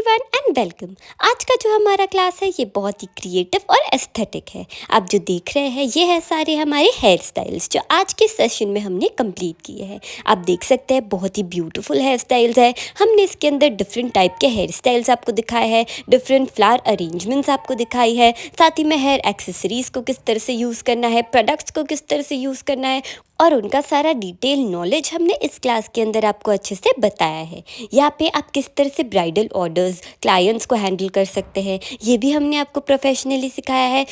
Everyone and welcome. आज का जो हमारा क्लास है ये बहुत ही क्रिएटिव और एस्थेटिक है। आप जो देख रहे हैं ये है सारे हमारे हेयर स्टाइल्स जो आज के सेशन में हमने कंप्लीट किए हैं। आप देख सकते हैं बहुत ही ब्यूटीफुल हेयर स्टाइल्स है। हमने इसके अंदर डिफरेंट टाइप के हेयर स्टाइल्स आपको दिखाए हैं, डिफरेंट फ्लावर अरेंजमेंट्स आपको दिखाई है, साथ ही में हेयर एक्सेसरीज को किस तरह से यूज़ करना है, प्रोडक्ट्स को किस तरह से यूज़ करना है और उनका सारा डिटेल नॉलेज हमने इस क्लास के अंदर आपको अच्छे से बताया है। यहाँ पे आप किस तरह से ब्राइडल ऑर्डर्स क्लाइंट्स को हैंडल कर सकते हैं ये भी हमने आपको प्रोफेशनली सिखाया है।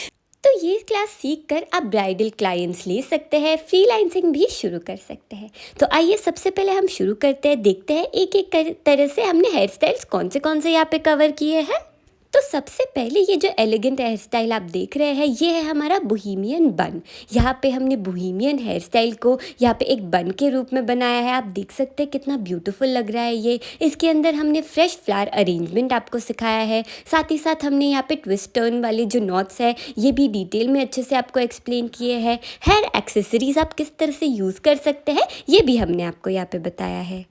तो ये क्लास सीख कर आप ब्राइडल क्लाइंट्स ले सकते हैं, फ्रीलांसिंग भी शुरू कर सकते हैं। तो आइए सबसे पहले हम शुरू करते हैं, देखते हैं एक एक तरह से हमने हेयर स्टाइल्स कौन से यहाँ पे कवर किए हैं। तो सबसे पहले ये जो एलिगेंट हेयर स्टाइल आप देख रहे हैं ये है हमारा बोहेमियन बन। यहाँ पे हमने बोहेमियन हेयर स्टाइल को यहाँ पे एक बन के रूप में बनाया है। आप देख सकते हैं कितना ब्यूटीफुल लग रहा है ये। इसके अंदर हमने फ्रेश फ्लावर अरेंजमेंट आपको सिखाया है, साथ ही साथ हमने यहाँ पे ट्विस्ट टर्न वाले जो नॉट्स है ये भी डिटेल में अच्छे से आपको एक्सप्लेन किए हैं। हेयर एक्सेसरीज आप किस तरह से यूज़ कर सकते हैं ये भी हमने आपको यहाँ पे बताया है।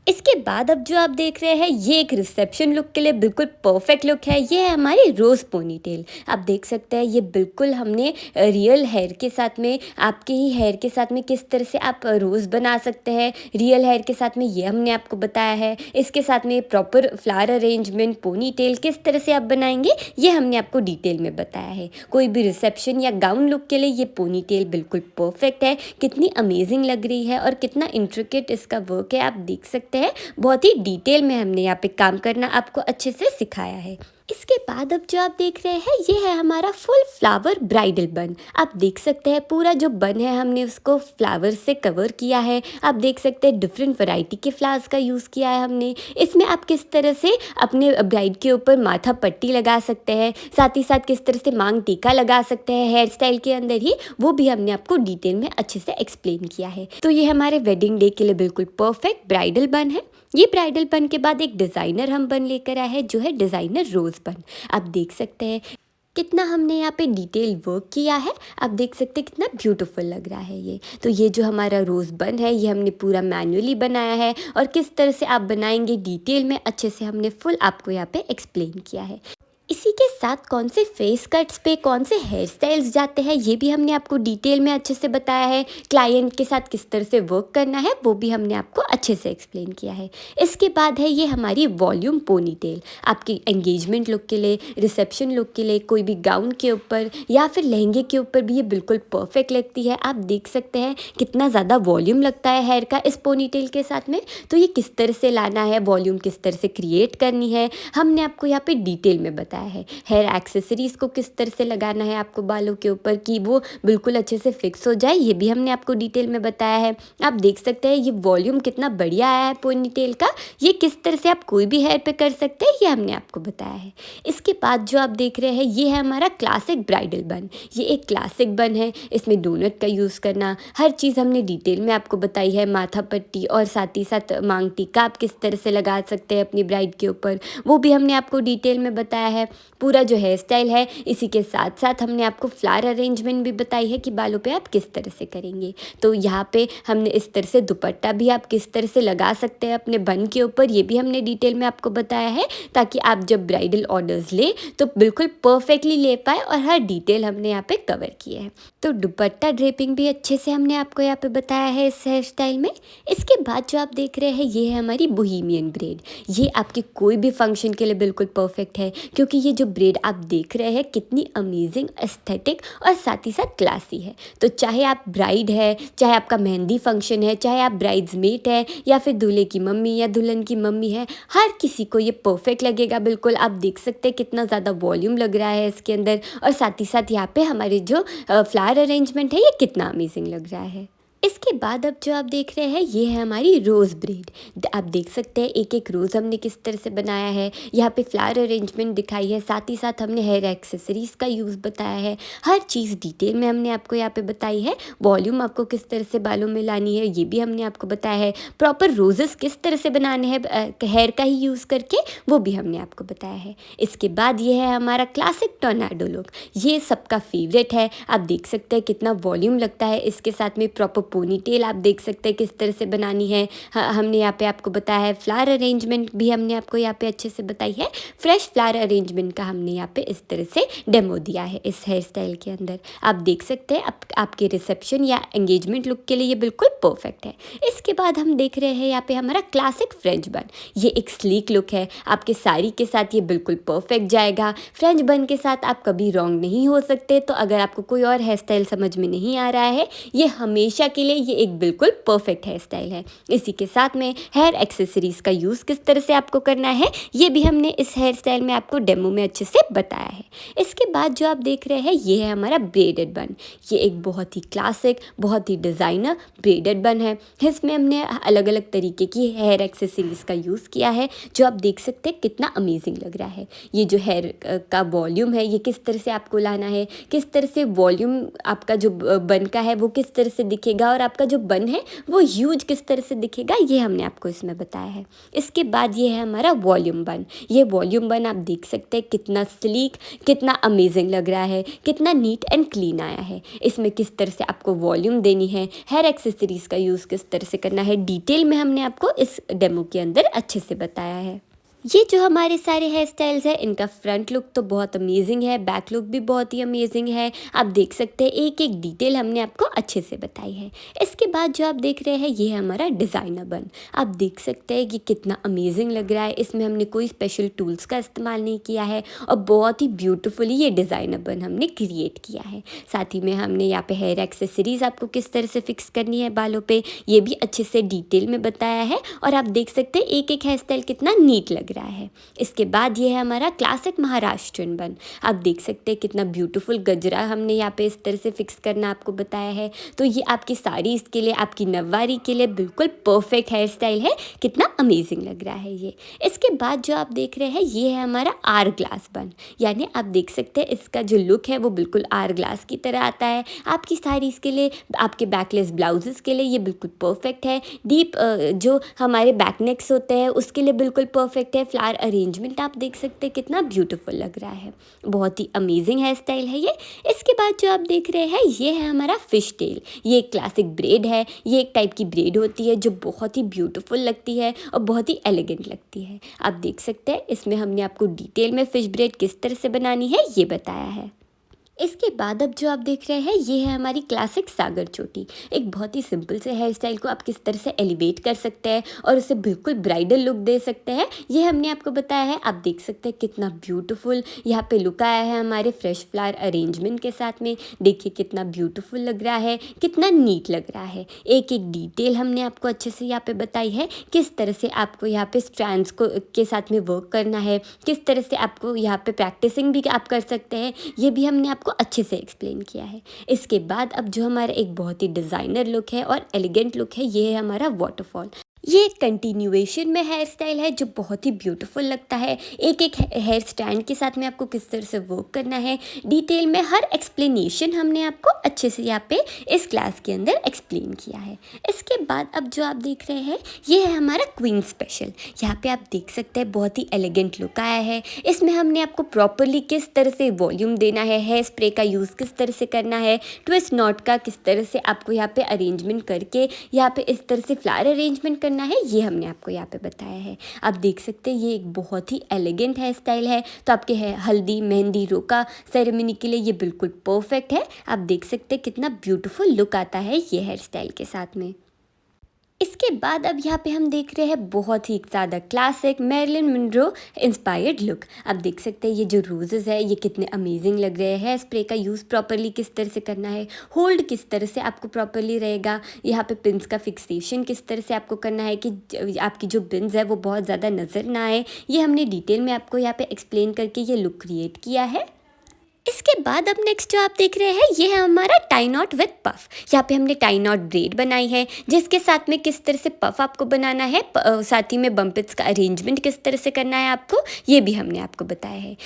इसके बाद अब जो आप देख रहे हैं ये एक रिसेप्शन लुक के लिए बिल्कुल परफेक्ट लुक है। ये है हमारी रोज़ पोनीटेल। आप देख सकते हैं ये बिल्कुल हमने रियल हेयर के साथ में, आपके ही हेयर के साथ में किस तरह से आप रोज़ बना सकते हैं रियल हेयर के साथ में, ये हमने आपको बताया है। इसके साथ में प्रॉपर फ्लावर अरेंजमेंट पोनीटेल किस तरह से आप बनाएंगे ये हमने आपको डिटेल में बताया है। कोई भी रिसेप्शन या गाउन लुक के लिए ये पोनीटेल बिल्कुल परफेक्ट है। कितनी अमेजिंग लग रही है और कितना इंट्रिकेट इसका वर्क है आप देख सकते हैं। बहुत ही डिटेल में हमने यहाँ पे काम करना आपको अच्छे से सिखाया है। इसके बाद अब जो आप देख रहे हैं ये है हमारा फुल फ्लावर ब्राइडल बन। आप देख सकते हैं पूरा जो बन है हमने उसको फ्लावर से कवर किया है। आप देख सकते हैं डिफरेंट वैरायटी के फ्लावर्स का यूज़ किया है हमने। इसमें आप किस तरह से अपने ब्राइड के ऊपर माथा पट्टी लगा सकते हैं, साथ ही साथ किस तरह से मांग टीका लगा सकते हैं हेयर स्टाइल के अंदर ही, वो भी हमने आपको डिटेल में अच्छे से एक्सप्लेन किया है। तो ये हमारे वेडिंग डे के लिए बिल्कुल परफेक्ट ब्राइडल बन है। ये ब्राइडल बन के बाद एक डिज़ाइनर हम बन लेकर आए हैं जो है डिज़ाइनर रोज़ बन। आप देख सकते हैं कितना हमने यहाँ पे डिटेल वर्क किया है। आप देख सकते हैं कितना ब्यूटीफुल लग रहा है ये। तो ये जो हमारा रोज़ बन है ये हमने पूरा मैन्युअली बनाया है और किस तरह से आप बनाएंगे डिटेल में अच्छे से हमने फुल आपको यहाँ पे एक्सप्लेन किया है। इसी के साथ कौन से फेस कट्स पे कौन से हेयर स्टाइल्स जाते हैं ये भी हमने आपको डिटेल में अच्छे से बताया है। क्लाइंट के साथ किस तरह से वर्क करना है वो भी हमने आपको अच्छे से एक्सप्लेन किया है। इसके बाद है ये हमारी वॉल्यूम पोनीटेल। आपकी एंगेजमेंट लुक के लिए, रिसेप्शन लुक के लिए, कोई भी गाउन के ऊपर या फिर लहंगे के ऊपर भी ये बिल्कुल परफेक्ट लगती है। आप देख सकते हैं कितना ज़्यादा वॉल्यूम लगता है हेयर का इस पोनीटेल के साथ में। तो ये किस तरह से लाना है, वॉल्यूम किस तरह से क्रिएट करनी है, हमने आपको यहाँ पे डिटेल में बताया है। हेयर एक्सेसरीज को किस तरह से लगाना है आपको बालों के ऊपर कि वो बिल्कुल अच्छे से फिक्स हो जाए, ये भी हमने आपको डिटेल में बताया है। आप देख सकते हैं ये वॉल्यूम कितना बढ़िया आया है पोनीटेल का। ये किस तरह से आप कोई भी हेयर पे कर सकते हैं ये हमने आपको बताया है। इसके बाद जो आप देख रहे हैं ये है हमारा क्लासिक ब्राइडल बन। ये एक क्लासिक बन है, इसमें डोनट का यूज़ करना, हर चीज़ हमने डिटेल में आपको बताई है। माथा पट्टी और साथ ही साथ मांग टीका आप किस तरह से लगा सकते हैं अपनी ब्राइड के ऊपर, वो भी हमने आपको डिटेल में बताया है। पूरा जो हेयर स्टाइल है इसी के साथ साथ हमने आपको फ्लावर अरेंजमेंट भी बताई है कि बालों पे आप किस तरह से करेंगे। तो यहाँ पे हमने इस तरह से दुपट्टा भी आप किस तरह से लगा सकते हैं अपने बन के ऊपर, ये भी हमने डिटेल में आपको बताया है ताकि आप जब ब्राइडल ऑर्डर्स ले तो बिल्कुल परफेक्टली ले पाए और हर डिटेल हमने यहाँ पे कवर किए हैं। तो दुपट्टा ड्रेपिंग भी अच्छे से हमने आपको यहाँ पे बताया है इस हेयर स्टाइल में। इसके बाद जो आप देख रहे हैं ये है हमारी बोहेमियन ब्रेड। ये आपके कोई भी फंक्शन के लिए बिल्कुल परफेक्ट है क्योंकि ये जो ब्रेड आप देख रहे हैं कितनी अमेजिंग, एस्थेटिक और साथ ही साथ क्लासी है। तो चाहे आप ब्राइड है, चाहे आपका मेहंदी फंक्शन है, चाहे आप ब्राइड्समेट है या फिर दूल्हे की मम्मी या दुल्हन की मम्मी है, हर किसी को ये परफेक्ट लगेगा बिल्कुल। आप देख सकते हैं कितना ज़्यादा वॉल्यूम लग रहा है इसके अंदर और साथ ही साथ यहाँ पे हमारे जो फ्लावर अरेंजमेंट है ये कितना अमेजिंग लग रहा है। इसके बाद अब जो आप देख रहे हैं ये है हमारी रोज़ ब्रेड। आप देख सकते हैं एक एक रोज़ हमने किस तरह से बनाया है, यहाँ पे फ्लावर अरेंजमेंट दिखाई है, साथ ही साथ हमने हेयर एक्सेसरीज़ का यूज़ बताया है। हर चीज़ डिटेल में हमने आपको यहाँ पे बताई है। वॉल्यूम आपको किस तरह से बालों में लानी है ये भी हमने आपको बताया है। प्रॉपर रोजेस किस तरह से बनाने हैं हेयर का ही यूज़ करके, वो भी हमने आपको बताया है। इसके बाद ये है हमारा क्लासिक टोर्नाडो लुक। ये सबका फेवरेट है। आप देख सकते हैं कितना वॉल्यूम लगता है इसके साथ में, प्रॉपर पोनी टेल आप देख सकते हैं किस तरह से बनानी है। हमने यहाँ पे आपको बताया है। फ्लावर अरेंजमेंट भी हमने आपको यहाँ पे अच्छे से बताई है। फ्रेश फ्लावर अरेंजमेंट का हमने यहाँ पे इस तरह से डेमो दिया है इस हेयर स्टाइल के अंदर। आप देख सकते हैं आपके रिसेप्शन या एंगेजमेंट लुक के लिए ये बिल्कुल परफेक्ट है। इसके बाद हम देख रहे हैं यहाँ पे हमारा क्लासिक फ्रेंच बन। ये एक स्लीक लुक है, आपके साड़ी के साथ ये बिल्कुल परफेक्ट जाएगा। फ्रेंच बन के साथ आप कभी रॉन्ग नहीं हो सकते। तो अगर आपको कोई और हेयर स्टाइल समझ में नहीं आ रहा है, ये हमेशा के लिए ये एक बिल्कुल परफेक्ट हेयर स्टाइल है। इसी के साथ में हेयर एक्सेसरीज का यूज़ किस तरह से आपको करना है, ये भी हमने इस हेयर स्टाइल में आपको डेमो में अच्छे से बताया है। इसके बाद जो आप देख रहे हैं ये है हमारा ब्रेडेड बन। ये एक बहुत ही क्लासिक, बहुत ही डिज़ाइनर ब्रेडेड बन है। इसमें हमने अलग अलग तरीके की हेयर एक्सेसरीज़ का यूज़ किया है, जो आप देख सकते हैं कितना अमेजिंग लग रहा है। ये जो हेयर का वॉल्यूम है, ये किस तरह से आपको लाना है, किस तरह से वॉल्यूम आपका जो बन का है वो किस तरह से दिखेगा, और आपका जो बन है वो ह्यूज किस तरह से दिखेगा, ये हमने आपको इसमें बताया है। इसके बाद ये है हमारा वॉल्यूम बन। ये वॉल्यूम बन आप देख सकते हैं कितना स्लीक, कितना अमेजिंग लग रहा है, कितना नीट एंड क्लीन आया है। इसमें किस तरह से आपको वॉल्यूम देनी है, हेयर एक्सेसरीज़ का यूज़ किस तरह से करना है, डिटेल में हमने आपको इस डेमो के अंदर अच्छे से बताया है। ये जो हमारे सारे हेयर स्टाइल्स हैं, इनका फ्रंट लुक तो बहुत अमेजिंग है, बैक लुक भी बहुत ही अमेजिंग है। आप देख सकते हैं एक एक डिटेल हमने आपको अच्छे से बताई है। इसके बाद जो आप देख रहे हैं ये है हमारा डिज़ाइनर बन। आप देख सकते हैं कि कितना अमेजिंग लग रहा है। इसमें हमने कोई स्पेशल टूल्स का इस्तेमाल नहीं किया है और बहुत ही ब्यूटीफुली ये डिज़ाइनर बन हमने क्रिएट किया है। साथ ही में हमने यहाँ पे हेयर एक्सेसरीज़ आपको किस तरह से फिक्स करनी है बालों पे, ये भी अच्छे से डिटेल में बताया है। और आप देख सकते हैं एक एक हेयर स्टाइल कितना नीट लग रहा है। इसके बाद ये है हमारा क्लासिक महाराष्ट्रियन बन। आप देख सकते हैं कितना ब्यूटीफुल गजरा हमने यहाँ पे इस तरह से फिक्स करना आपको बताया है। तो ये आपकी साड़ीज़ के लिए, आपकी नववारी के लिए बिल्कुल परफेक्ट हेयर स्टाइल है। कितना अमेजिंग लग रहा है ये। इसके बाद जो आप देख रहे हैं ये है हमारा आर ग्लास बन। यानी आप देख सकते हैं इसका जो लुक है वो बिल्कुल आर ग्लास की तरह आता है। आपकी साड़ीज़ के लिए, आपके बैकलेस ब्लाउजेस के लिए ये बिल्कुल परफेक्ट है। डीप जो हमारे बैक नेक्स होते हैं उसके लिए बिल्कुल परफेक्ट है। फ्लावर अरेंजमेंट आप देख सकते हैं कितना ब्यूटीफुल लग रहा है। बहुत ही अमेजिंग हेयर स्टाइल है ये। इसके बाद जो आप देख रहे हैं ये है हमारा फिश टेल। ये एक क्लासिक ब्रेड है। ये एक टाइप की ब्रेड होती है जो बहुत ही ब्यूटीफुल लगती है और बहुत ही एलिगेंट लगती है। आप देख सकते हैं इसमें हमने आपको डिटेल में फिश ब्रेड किस तरह से बनानी है ये बताया है। इसके बाद अब जो आप देख रहे हैं ये है हमारी क्लासिक सागर चोटी। एक बहुत ही सिंपल से हेयर स्टाइल को आप किस तरह से एलिवेट कर सकते हैं और उसे बिल्कुल ब्राइडल लुक दे सकते हैं, ये हमने आपको बताया है। आप देख सकते हैं कितना ब्यूटीफुल यहाँ पे लुक आया है हमारे फ्रेश फ्लावर अरेंजमेंट के साथ में। देखिए कितना ब्यूटीफुल लग रहा है, कितना नीट लग रहा है। एक एक डिटेल हमने आपको अच्छे से यहाँ पे बताई है, किस तरह से आपको यहाँ पे स्ट्रैंड्स को के साथ में वर्क करना है, किस तरह से आपको यहाँ पे प्रैक्टिसिंग भी आप कर सकते हैं, ये भी हमने आपको अच्छे से एक्सप्लेन किया है। इसके बाद अब जो हमारा एक बहुत ही डिज़ाइनर लुक है और एलिगेंट लुक है, ये है हमारा वाटरफॉल। ये एक कंटिन्यूएशन में हेयर स्टाइल है जो बहुत ही ब्यूटीफुल लगता है। एक एक हेयर स्टैंड के साथ में आपको किस तरह से वर्क करना है, डिटेल में हर एक्सप्लेनेशन हमने आपको अच्छे से यहाँ पे इस क्लास के अंदर एक्सप्लेन किया है। इसके बाद अब जो आप देख रहे हैं ये है हमारा क्वीन स्पेशल। यहाँ पे आप देख सकते हैं बहुत ही एलिगेंट लुक आया है। इसमें हमने आपको प्रॉपरली किस तरह से वॉल्यूम देना है, हेयर स्प्रे का यूज़ किस तरह से करना है, ट्विस्ट नॉट का किस तरह से आपको यहाँ पे अरेंजमेंट करके यहाँ पे इस तरह से फ्लावर अरेंजमेंट करना है, ये हमने आपको यहाँ पे बताया है। आप देख सकते हैं ये एक बहुत ही एलिगेंट हेयर स्टाइल है। तो आपके हल्दी, मेहंदी, रोका सेरेमनी के लिए ये बिल्कुल परफेक्ट है। आप देख सकते हैं कितना ब्यूटीफुल लुक आता है ये हेयर स्टाइल के साथ में। इसके बाद अब यहाँ पे हम देख रहे हैं बहुत ही ज़्यादा classic Marilyn Monroe inspired look. आप देख सकते हैं ये जो रोजेज़ है ये कितने अमेजिंग लग रहे हैं। स्प्रे का यूज़ प्रॉपरली किस तरह से करना है, होल्ड किस तरह से आपको प्रॉपरली रहेगा, यहाँ पे पिन्स का फिक्सेशन किस तरह से आपको करना है कि आपकी जो पिन्स है वो बहुत ज़्यादा नज़र ना आए, ये हमने डिटेल में आपको यहाँ पे एक्सप्लेन करके ये लुक क्रिएट किया है। इसके बाद अब नेक्स्ट जो आप देख रहे हैं ये है हमारा टाई नॉट विद पफ। यहाँ पे हमने टाई नॉट ब्रेड बनाई है जिसके साथ में किस तरह से पफ आपको बनाना है, साथ ही में बम्पिट्स का अरेंजमेंट किस तरह से करना है आपको, ये भी हमने आपको बताया है।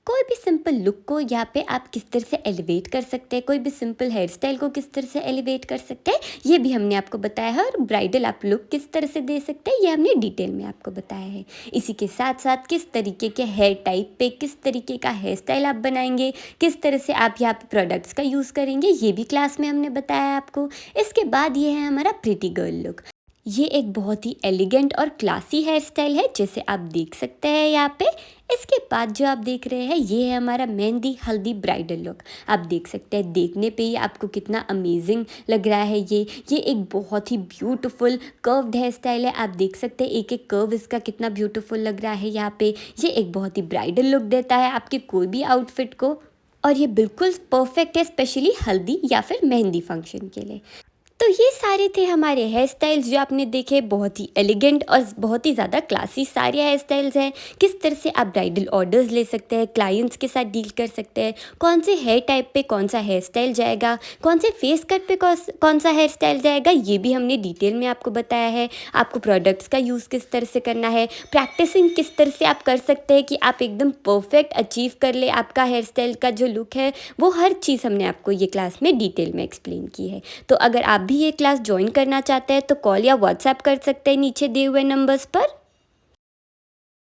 कोई भी सिंपल लुक को यहाँ पे आप किस तरह से एलिवेट कर सकते हैं, कोई भी सिंपल हेयर स्टाइल को किस तरह से एलिवेट कर सकते हैं, ये भी हमने आपको बताया है। और ब्राइडल आप लुक किस तरह से दे सकते हैं, ये हमने डिटेल में आपको बताया है। इसी के साथ साथ किस तरीके के हेयर टाइप पे किस तरीके का हेयर स्टाइल आप बनाएंगे, किस तरह से आप यहाँ पे प्रोडक्ट्स का यूज़ करेंगे, ये भी क्लास में हमने बताया आपको। इसके बाद ये है हमारा प्रिटी गर्ल लुक। ये एक बहुत ही एलिगेंट और क्लासी हेयर स्टाइल है, जैसे आप देख सकते हैं यहाँ पे। इसके बाद जो आप देख रहे हैं ये है हमारा मेहंदी हल्दी ब्राइडल लुक। आप देख सकते हैं, देखने पे ही आपको कितना अमेजिंग लग रहा है। ये एक बहुत ही ब्यूटीफुल कर्व्ड हेयर स्टाइल है। आप देख सकते हैं एक एक कर्व इसका कितना ब्यूटीफुल लग रहा है यहाँ पे। ये एक बहुत ही ब्राइडल लुक देता है आपके कोई भी आउटफिट को, और ये बिल्कुल परफेक्ट है स्पेशली हल्दी या फिर मेहंदी फंक्शन के लिए। तो ये सारे थे हमारे हेयर स्टाइल्स जो आपने देखे, बहुत ही एलिगेंट और बहुत ही ज़्यादा क्लासी सारे हेयर स्टाइल्स हैं। किस तरह से आप ब्राइडल ऑर्डर्स ले सकते हैं, क्लाइंट्स के साथ डील कर सकते हैं, कौन से हेयर टाइप पे कौन सा हेयर स्टाइल जाएगा, कौन से फेस कट पे कौन सा हेयर स्टाइल जाएगा, ये भी हमने डिटेल में आपको बताया है। आपको प्रोडक्ट्स का यूज़ किस तरह से करना है, प्रैक्टिसिंग किस तरह से आप कर सकते हैं कि आप एकदम परफेक्ट अचीव कर ले आपका हेयर स्टाइल का जो लुक है, वो हर चीज़ हमने आपको ये क्लास में डिटेल में एक्सप्लेन की है। तो अगर आप भी ये क्लास ज्वाइन करना चाहते हैं तो कॉल या व्हाट्सएप कर सकते हैं नीचे दिए हुए नंबर्स पर।